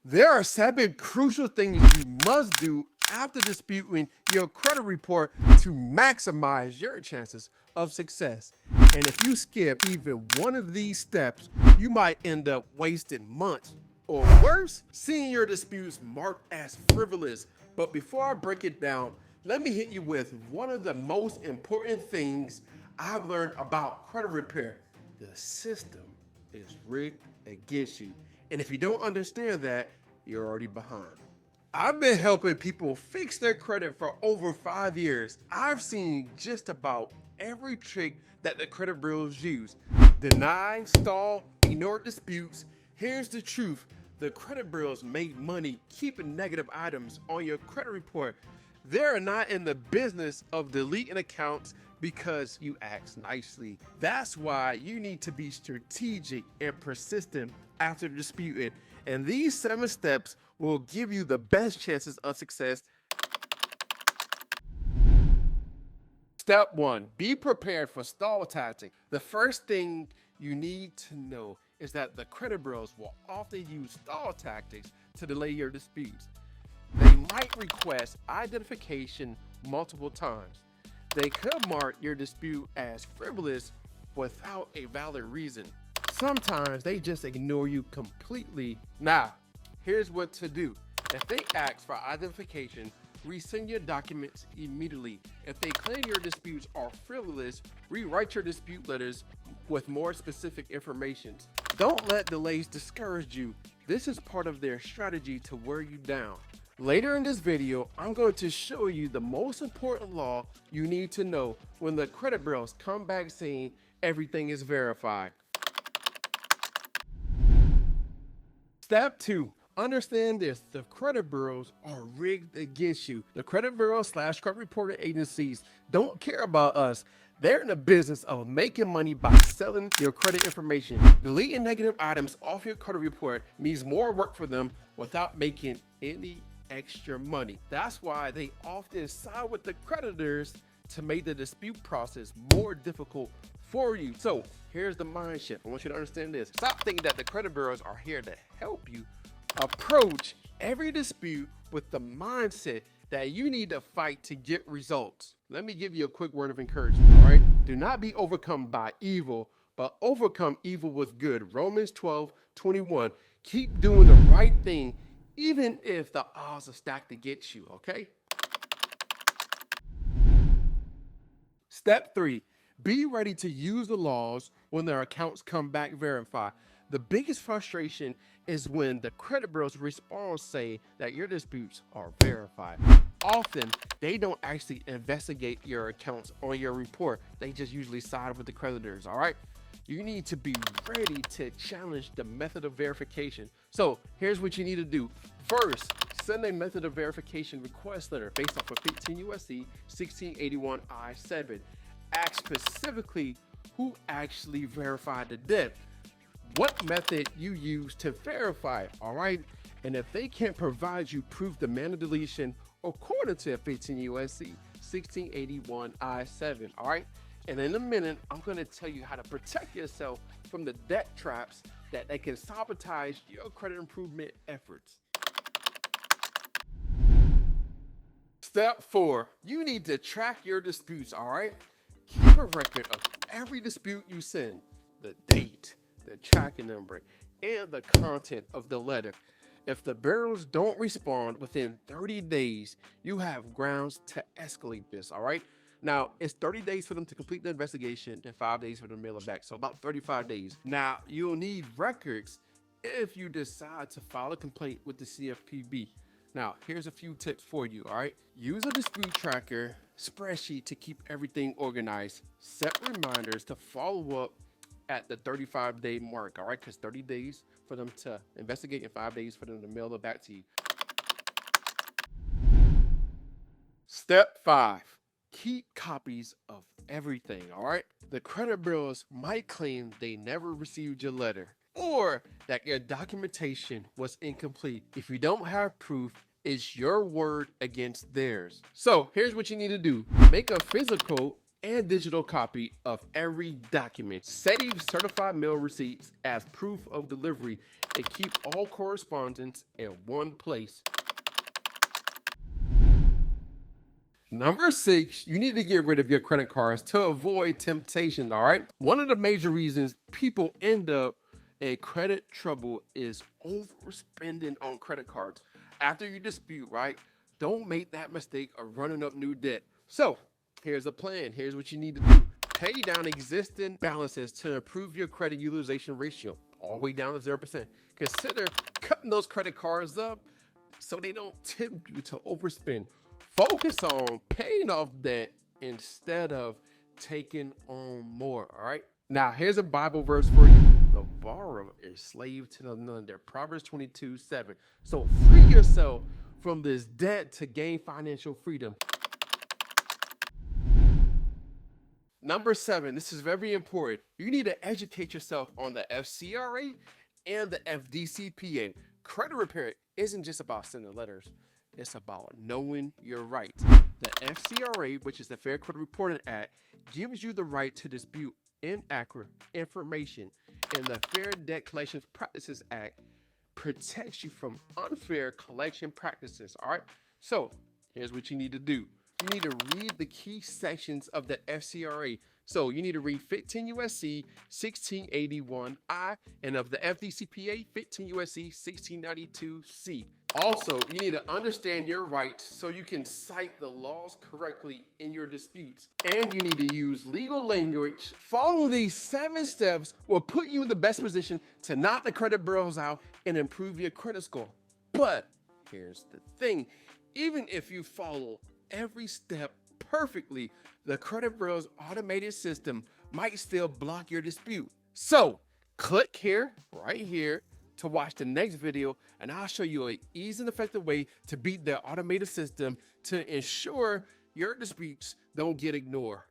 There are 7 crucial things you must do after disputing your credit report to maximize your chances of success. And if you skip even one of these steps, you might end up wasting months or worse, seeing your disputes marked as frivolous. But before I break it down, let me hit you with one of the most important things I've learned about credit repair. The system is rigged against you. And if you don't understand that, you're already behind. I've been helping people fix their credit for over 5 years. I've seen just about every trick that the credit bureaus use. Deny, stall, ignore disputes. Here's the truth. The credit bureaus make money keeping negative items on your credit report. They're not in the business of deleting accounts because you asked nicely. That's why you need to be strategic and persistent after disputing. And these 7 steps will give you the best chances of success. Step 1, be prepared for stall tactics. The first thing you need to know is that the credit bureaus will often use stall tactics to delay your disputes. They might request identification multiple times. They could mark your dispute as frivolous without a valid reason. Sometimes they just ignore you completely. Now, here's what to do. If they ask for identification, resend your documents immediately. If they claim your disputes are frivolous, rewrite your dispute letters with more specific information. Don't let delays discourage you. This is part of their strategy to wear you down. Later in this video, I'm going to show you the most important law you need to know when the credit bureaus come back saying everything is verified. Step 2, understand this. The credit bureaus are rigged against you. The credit bureaus / credit reporting agencies don't care about us. They're in the business of making money by selling your credit information. Deleting negative items off your credit report means more work for them without making any extra money. That's why they often side with the creditors to make the dispute process more difficult for you. So here's the mind shift. I want you to understand this. Stop thinking that the credit bureaus are here to help you. Approach every dispute with the mindset that you need to fight to get results. Let me give you a quick word of encouragement, all right? Do not be overcome by evil, but overcome evil with good. Romans 12:21. Keep doing the right thing, even if the odds are stacked against you, okay? Step 3, be ready to use the laws when their accounts come back verified. The biggest frustration is when the credit bureaus response say that your disputes are verified. Often, they don't actually investigate your accounts on your report. They just usually side with the creditors, all right? You need to be ready to challenge the method of verification. So here's what you need to do. First, send a method of verification request letter based off of 15 U.S.C. 1681 I-7. Ask specifically who actually verified the debt, what method you use to verify it, all right? And if they can't provide you proof demand deletion according to 15 U.S.C. 1681 I-7, all right? And in a minute, I'm going to tell you how to protect yourself from the debt traps that they can sabotage your credit improvement efforts. Step 4, you need to track your disputes, all right? Keep a record of every dispute you send, the date, the tracking number, and the content of the letter. If the bureaus don't respond within 30 days, you have grounds to escalate this, all right? Now, it's 30 days for them to complete the investigation and 5 days for them to mail it back, so about 35 days. Now, you'll need records if you decide to file a complaint with the CFPB. Now, here's a few tips for you, all right? Use a dispute tracker spreadsheet to keep everything organized. Set reminders to follow up at the 35-day mark, all right? Because 30 days for them to investigate and 5 days for them to mail it back to you. Step 5, keep copies of everything, all right? The credit bureaus might claim they never received your letter or that your documentation was incomplete. If you don't have proof, it's your word against theirs. So here's what you need to do. Make a physical and digital copy of every document. Save certified mail receipts as proof of delivery and keep all correspondence in one place. Number 6, you need to get rid of your credit cards to avoid temptation, all right? One of the major reasons people end up in credit trouble is overspending on credit cards. After you dispute, right? Don't make that mistake of running up new debt. So, here's a plan. Here's what you need to do. Pay down existing balances to improve your credit utilization ratio all the way down to 0%. Consider cutting those credit cards up so they don't tempt you to overspend. Focus on paying off debt instead of taking on more. All right. Now, here's a Bible verse for you. The borrower is slave to the lender. Proverbs 22:7. So free yourself from this debt to gain financial freedom. Number 7, this is very important. You need to educate yourself on the FCRA and the FDCPA. Credit repair isn't just about sending letters, it's about knowing your rights. The FCRA, which is the Fair Credit Reporting Act, gives you the right to dispute inaccurate information, and the Fair Debt Collection Practices Act protects you from unfair collection practices. All right. So here's what you need to do. You need to read the key sections of the FCRA. So you need to read 15 USC 1681I and of the FDCPA 15 USC 1692C. Also, you need to understand your rights so you can cite the laws correctly in your disputes. And you need to use legal language. Follow these 7 steps will put you in the best position to knock the credit bureaus out and improve your credit score. But here's the thing. Even if you follow every step perfectly, the credit bureau's automated system might still block your dispute. So click here, right here, to watch the next video, and I'll show you an easy and effective way to beat their automated system to ensure your disputes don't get ignored.